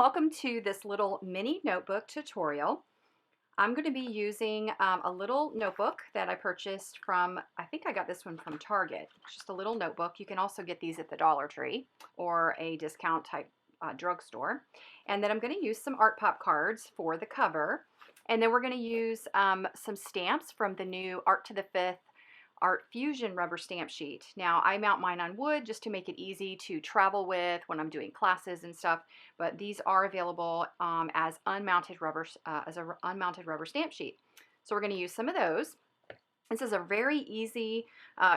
welcome to this little mini notebook tutorial. I'm going to be using a little notebook that I purchased from, I think I got this one from Target. It's just a little notebook. You can also get these at the Dollar Tree or a discount type drugstore. And then I'm going to use some Art Pop cards for the cover. And then we're going to use some stamps from the new Art to the Fifth Art Fusion rubber stamp sheet. Now I mount mine on wood just to make it easy to travel with when I'm doing classes and stuff, but these are available as unmounted rubber unmounted rubber stamp sheet. So we're going to use some of those. This is a very easy,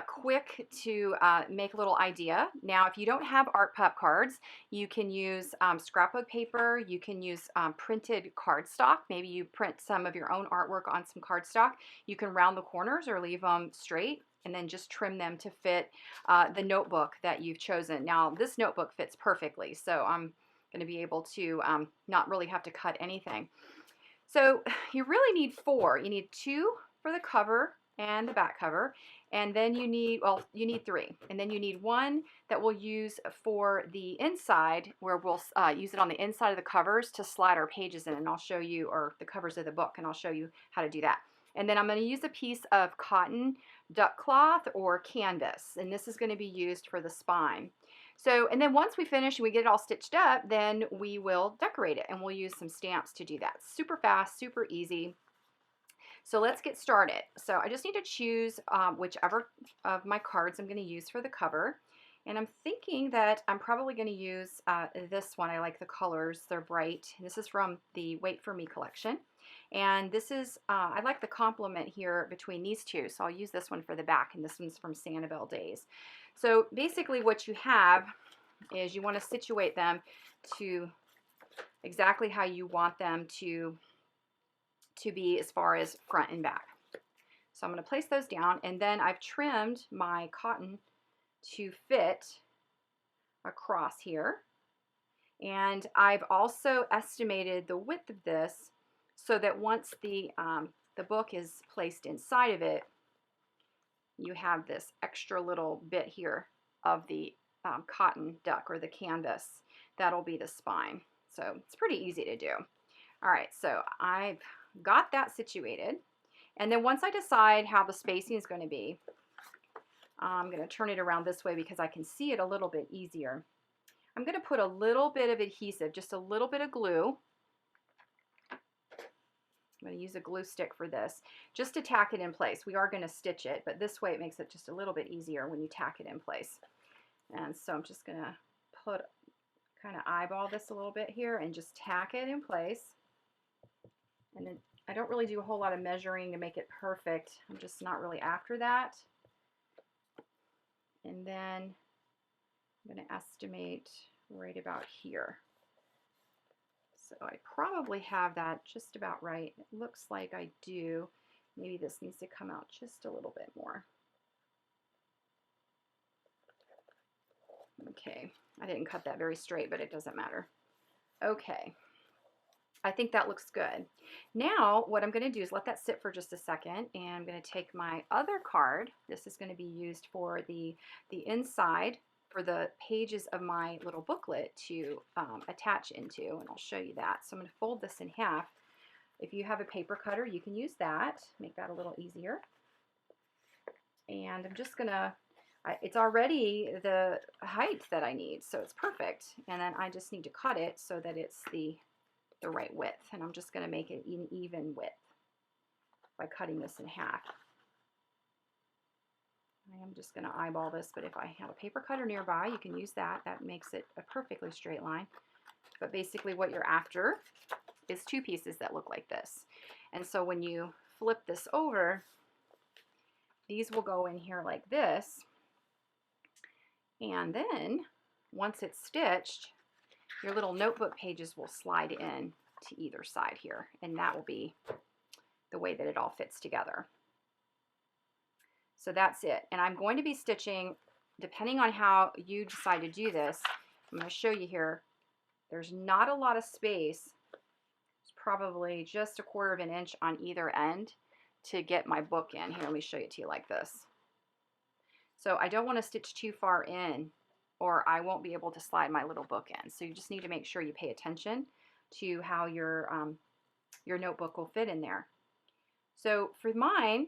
quick to make a little idea. Now, if you don't have Art Pop cards, you can use scrapbook paper. You can use printed cardstock. Maybe you print some of your own artwork on some cardstock. You can round the corners or leave them straight and then just trim them to fit the notebook that you've chosen. Now, this notebook fits perfectly, so I'm going to be able to not really have to cut anything. So you really need four. You need two for the cover and the back cover, and then you need three, and then you need one that we'll use for the inside, where we'll use it on the inside of the covers to slide our pages in, and I'll show you, or the covers of the book, and I'll show you how to do that. And then I'm going to use a piece of cotton duck cloth or canvas, and this is going to be used for the spine. So, and then once we finish and we get it all stitched up, then we will decorate it, and we'll use some stamps to do that. Super fast, super easy. So let's get started. So I just need to choose whichever of my cards I'm going to use for the cover. And I'm thinking that I'm probably going to use this one. I like the colors. They're bright. This is from the Wait For Me collection. And this is, I like the complement here between these two. So I'll use this one for the back, and this one's from Sanibel Days. So basically what you have is you want to situate them to exactly how you want them to be as far as front and back. So I'm going to place those down, and then I've trimmed my cotton to fit across here, and I've also estimated the width of this so that once the book is placed inside of it, you have this extra little bit here of the cotton duck or the canvas. That'll be the spine. So it's pretty easy to do. All right, so I've got that situated, and then once I decide how the spacing is going to be, I'm going to turn it around this way because I can see it a little bit easier. I'm going to put a little bit of adhesive, just a little bit of glue. I'm going to use a glue stick for this, just to tack it in place. We are going to stitch it, but this way it makes it just a little bit easier when you tack it in place. And so I'm just going to kind of eyeball this a little bit here and just tack it in place. And then I don't really do a whole lot of measuring to make it perfect. I'm just not really after that. And then I'm going to estimate right about here. So I probably have that just about right. It looks like I do. Maybe this needs to come out just a little bit more. Okay, I didn't cut that very straight, but it doesn't matter. Okay. I think that looks good. Now what I'm going to do is let that sit for just a second, and I'm going to take my other card. This is going to be used for the inside for the pages of my little booklet to attach into, and I'll show you that. So I'm going to fold this in half. If you have a paper cutter, you can use that, make that a little easier. And I'm just going to, it's already the height that I need, so it's perfect. And then I just need to cut it so that it's the right width, and I'm just going to make it an even width by cutting this in half. I am just going to eyeball this, but if I have a paper cutter nearby, you can use that. That makes it a perfectly straight line. But basically what you're after is two pieces that look like this. And so when you flip this over, these will go in here like this. And then once it's stitched, your little notebook pages will slide in to either side here, and that will be the way that it all fits together. So that's it. And I'm going to be stitching, depending on how you decide to do this, I'm going to show you here. There's not a lot of space. It's probably just 1/4 of an inch on either end to get my book in. Here, let me show it to you like this. So I don't want to stitch too far in or I won't be able to slide my little book in. So you just need to make sure you pay attention to how your notebook will fit in there. So for mine,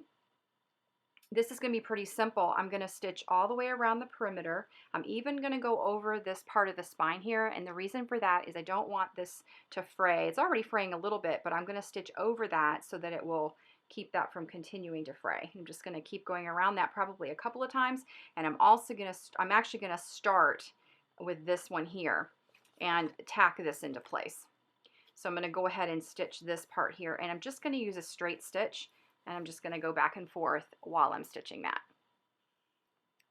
this is going to be pretty simple. I'm going to stitch all the way around the perimeter. I'm even going to go over this part of the spine here, and the reason for that is I don't want this to fray. It's already fraying a little bit, but I'm going to stitch over that so that it will keep that from continuing to fray. I'm just going to keep going around that probably a couple of times, and I'm actually going to start with this one here and tack this into place. So I'm going to go ahead and stitch this part here, and I'm just going to use a straight stitch, and I'm just going to go back and forth while I'm stitching that.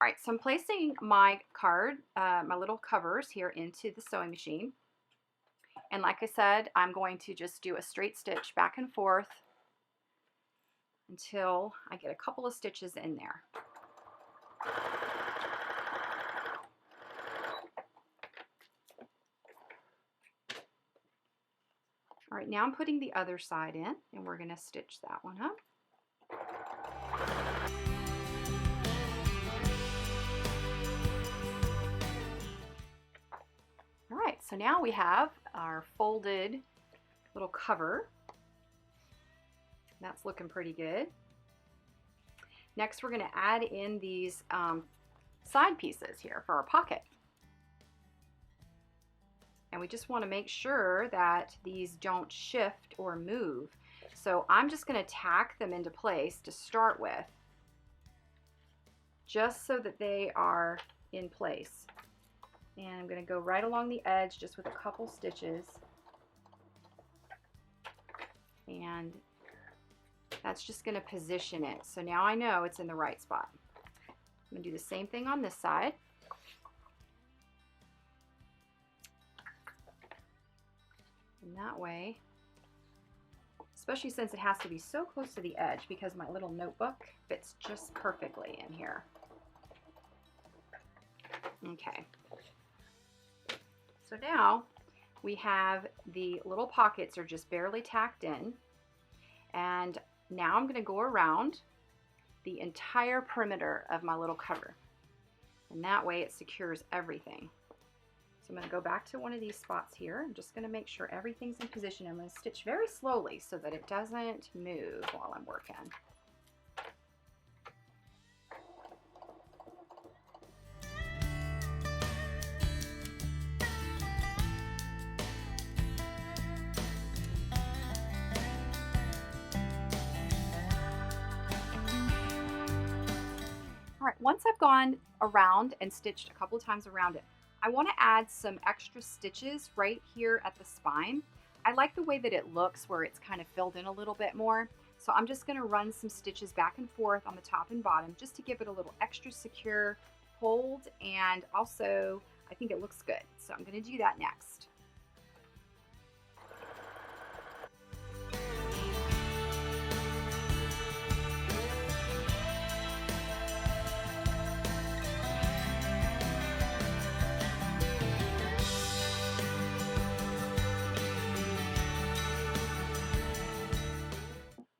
All right, so I'm placing my card, my little covers here into the sewing machine. And like I said, I'm going to just do a straight stitch back and forth until I get a couple of stitches in there. All right, now I'm putting the other side in, and we're going to stitch that one up. All right, so now we have our folded little cover. That's looking pretty good. Next, we're going to add in these side pieces here for our pocket. And we just want to make sure that these don't shift or move. So I'm just going to tack them into place to start with, just so that they are in place. And I'm going to go right along the edge just with a couple stitches. And that's just going to position it. So now I know it's in the right spot. I'm going to do the same thing on this side. And that way, especially since it has to be so close to the edge because my little notebook fits just perfectly in here. Okay. So now we have the little pockets are just barely tacked in, and now I'm going to go around the entire perimeter of my little cover, and that way it secures everything. So I'm going to go back to one of these spots here. I'm just going to make sure everything's in position. I'm going to stitch very slowly so that it doesn't move while I'm working. All right, once I've gone around and stitched a couple of times around it, I want to add some extra stitches right here at the spine. I like the way that it looks where it's kind of filled in a little bit more. So I'm just going to run some stitches back and forth on the top and bottom just to give it a little extra secure hold, and also I think it looks good. So I'm going to do that next.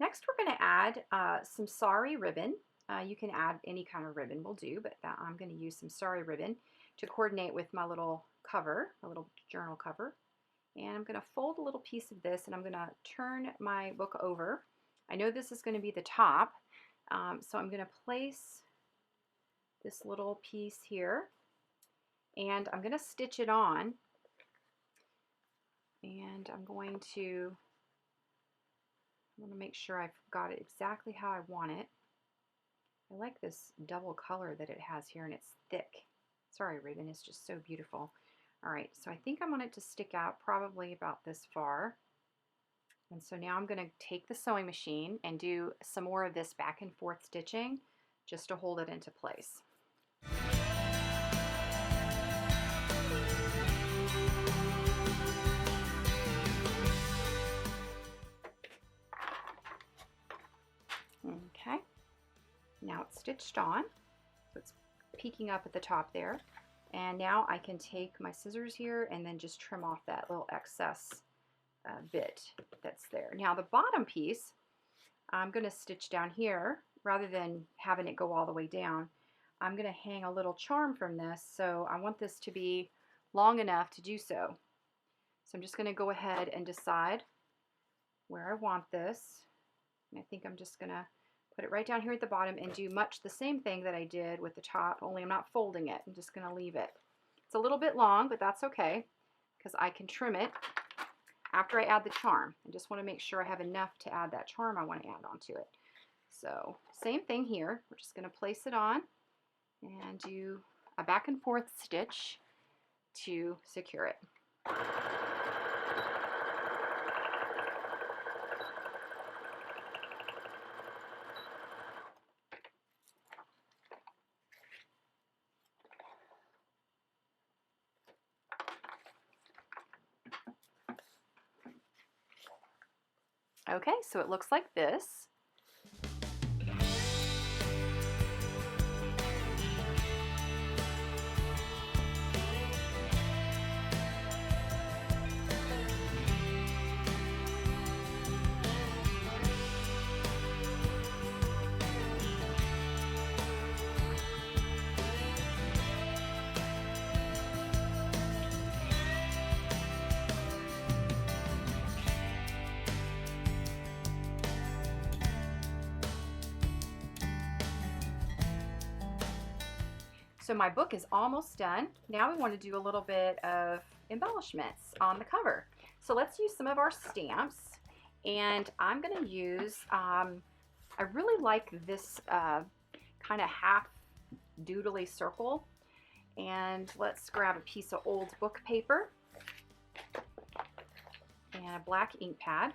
Next, we're going to add some sari ribbon. You can add any kind of ribbon will do, but I'm going to use some sari ribbon to coordinate with my little cover, a little journal cover. And I'm going to fold a little piece of this, and I'm going to turn my book over. I know this is going to be the top, so I'm going to place this little piece here, and I'm going to stitch it on, and I'm going to make sure I've got it exactly how I want it. I like this double color that it has here, and it's thick. Sorry, ribbon is just so beautiful. All right, so I think I want it to stick out probably about this far. And so now I'm going to take the sewing machine and do some more of this back and forth stitching just to hold it into place. Okay, now it's stitched on, so it's peeking up at the top there. And now I can take my scissors here and then just trim off that little excess bit that's there. Now the bottom piece, I'm going to stitch down here rather than having it go all the way down. I'm going to hang a little charm from this, so I want this to be long enough to do so. So I'm just going to go ahead and decide where I want this. And I think I'm just going to put it right down here at the bottom and do much the same thing that I did with the top, only I'm not folding it. I'm just going to leave it. It's a little bit long, but that's okay because I can trim it after I add the charm. I just want to make sure I have enough to add that charm I want to add onto it. So same thing here. We're just going to place it on and do a back and forth stitch to secure it. Okay, so it looks like this. So my book is almost done. Now we want to do a little bit of embellishments on the cover. So let's use some of our stamps, and I'm going to use, I really like this kind of half doodly circle, and let's grab a piece of old book paper and a black ink pad.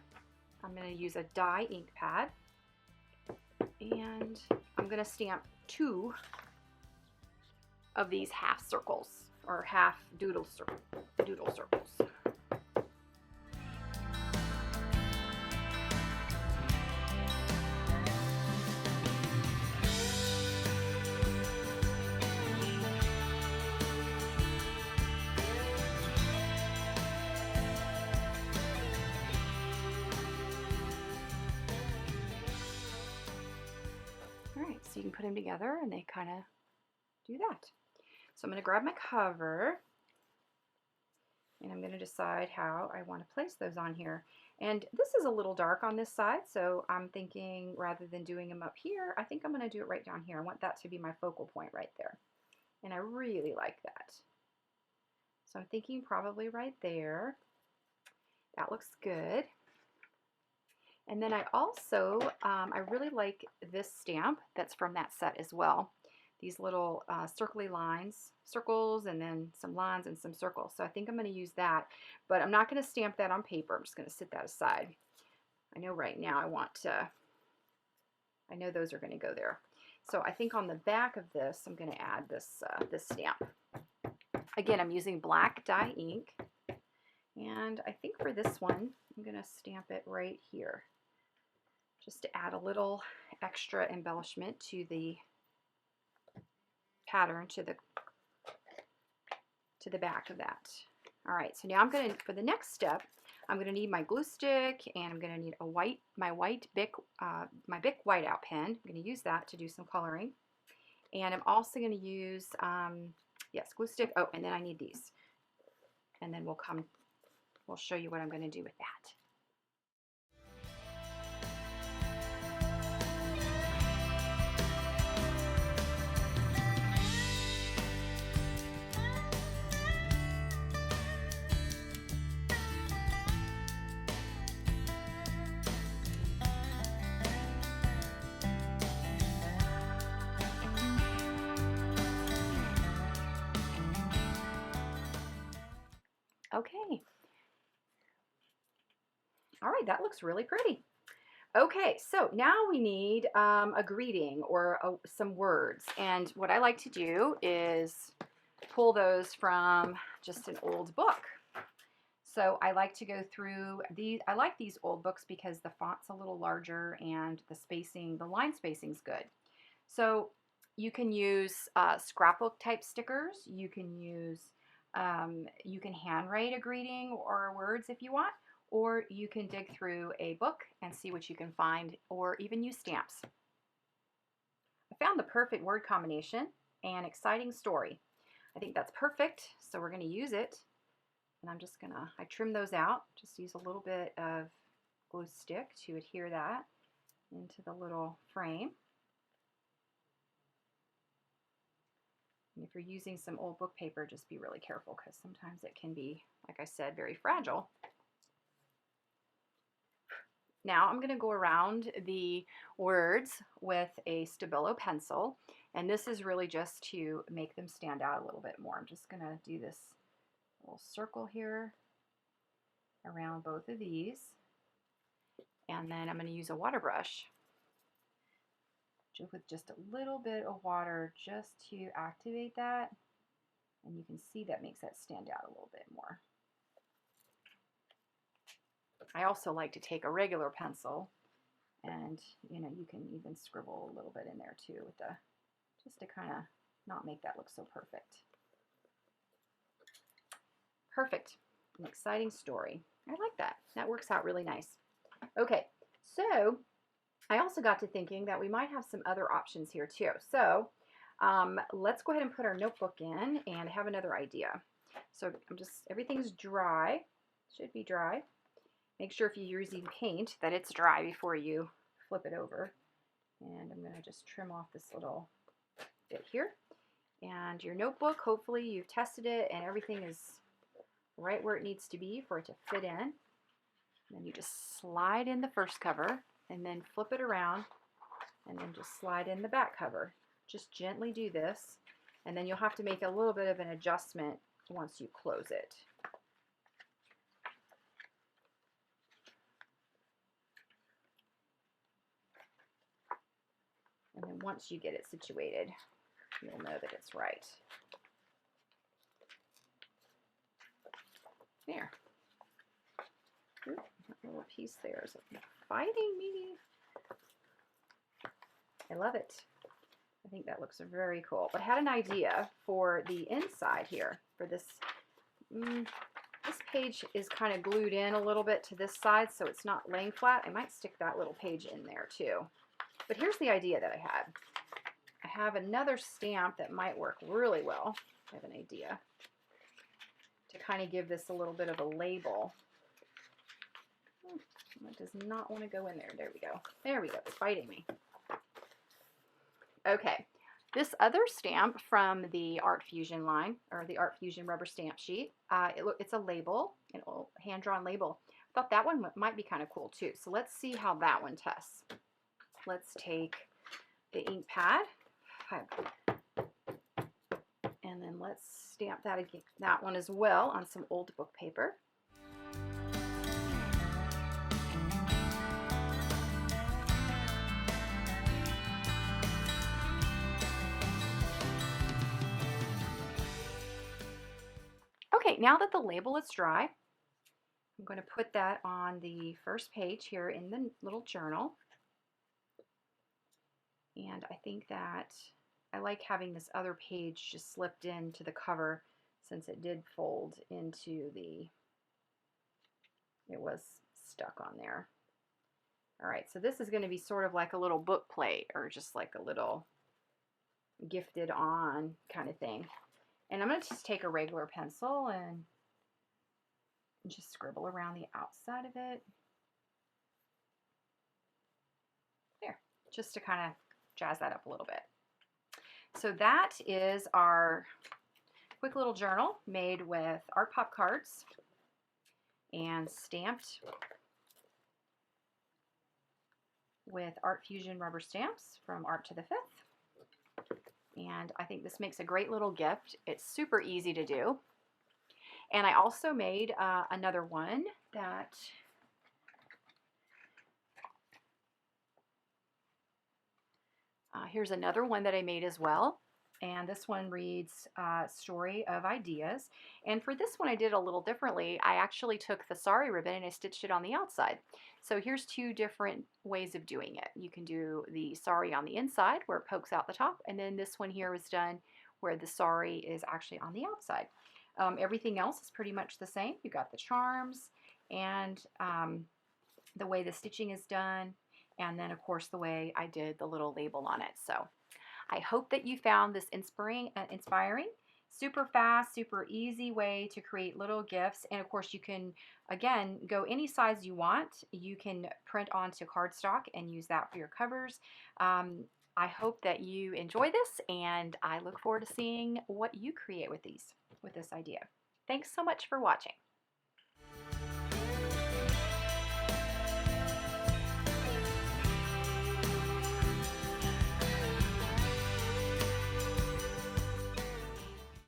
I'm going to use a dye ink pad, and I'm going to stamp 2 of these half circles or half doodle circles. All right, so you can put them together and they kind of do that. So I'm going to grab my cover and I'm going to decide how I want to place those on here. And this is a little dark on this side, so I'm thinking rather than doing them up here, I think I'm going to do it right down here. I want that to be my focal point right there. And I really like that. So I'm thinking probably right there. That looks good. And then I also, I really like this stamp that's from that set as well. These little circly lines, circles, and then some lines and some circles. So I think I'm going to use that, but I'm not going to stamp that on paper. I'm just going to sit that aside. I know right now I know those are going to go there. So I think on the back of this, I'm going to add this, this stamp. Again, I'm using black dye ink, and I think for this one, I'm going to stamp it right here, just to add a little extra embellishment to the pattern, to the back of that. All right, so now I'm going to, for the next step, I'm going to need my glue stick, and I'm going to need my Bic whiteout pen. I'm going to use that to do some coloring, and I'm also going to use yes, glue stick. Oh, and then I need these, and then we'll show you what I'm going to do with that. Okay. All right, that looks really pretty. Okay, so now we need a greeting or some words. And what I like to do is pull those from just an old book. So I like to go through these. I like these old books because the font's a little larger and the spacing, the line spacing's good. So you can use scrapbook type stickers. You can use, you can handwrite a greeting or words if you want, or you can dig through a book and see what you can find, or even use stamps. I found the perfect word combination. and exciting story. I think that's perfect, so we're going to use it. And I'm just going to, I trim those out, just use a little bit of glue stick to adhere that into the little frame. And if you're using some old book paper, just be really careful because sometimes it can be, like I said, very fragile. Now I'm going to go around the words with a Stabilo pencil, and this is really just to make them stand out a little bit more. I'm just going to do this little circle here around both of these, and then I'm going to use a water brush with just a little bit of water just to activate that, and you can see that makes that stand out a little bit more. I also like to take a regular pencil, and you can even scribble a little bit in there too with the, just to kind of not make that look so perfect. Perfect. An exciting story. I like that. That works out really nice. Okay, so I also got to thinking that we might have some other options here too. So let's go ahead and put our notebook in and have another idea. So everything's dry, should be dry. Make sure if you're using paint that it's dry before you flip it over. And I'm going to just trim off this little bit here. And your notebook, hopefully you've tested it and everything is right where it needs to be for it to fit in. And then you just slide in the first cover and then flip it around and then just slide in the back cover. Just gently do this, and then you'll have to make a little bit of an adjustment once you close it. And then once you get it situated, you'll know that it's right. There. Ooh, that little piece there is fighting me. I love it. I think that looks very cool. But I had an idea for the inside here for this. This page is kind of glued in a little bit to this side, so it's not laying flat. I might stick that little page in there too. But here's the idea that I had. I have another stamp that might work really well. I have an idea to kind of give this a little bit of a label. It does not want to go in there. There we go. There we go. It's fighting me. Okay. This other stamp from the Art Fusion line, or the Art Fusion rubber stamp sheet, it's a label, an old hand-drawn label. I thought that one might be kind of cool too. So let's see how that one tests. Let's take the ink pad, and then let's stamp that one as well on some old book paper. Okay, now that the label is dry, I'm going to put that on the first page here in the little journal. And I think that I like having this other page just slipped into the cover since it did fold into it was stuck on there. All right, so this is going to be sort of like a little book plate or just like a little gifted on kind of thing. And I'm going to just take a regular pencil and just scribble around the outside of it. There, just to kind of jazz that up a little bit. So that is our quick little journal made with Art Pop cards and stamped with Art Fusion rubber stamps from Art to the 5th. And I think this makes a great little gift. It's super easy to do. And I also made another one that here's another one that I made as well. And this one reads Story of Ideas. And for this one I did a little differently. I actually took the sari ribbon and I stitched it on the outside. So here's two different ways of doing it. You can do the sari on the inside where it pokes out the top, and then this one here was done where the sari is actually on the outside. Everything else is pretty much the same. You got the charms and the way the stitching is done, and then of course the way I did the little label on it. So I hope that you found this inspiring, super fast, super easy way to create little gifts. And of course, you can, again, go any size you want. You can print onto cardstock and use that for your covers. I hope that you enjoy this, and I look forward to seeing what you create with this idea. Thanks so much for watching.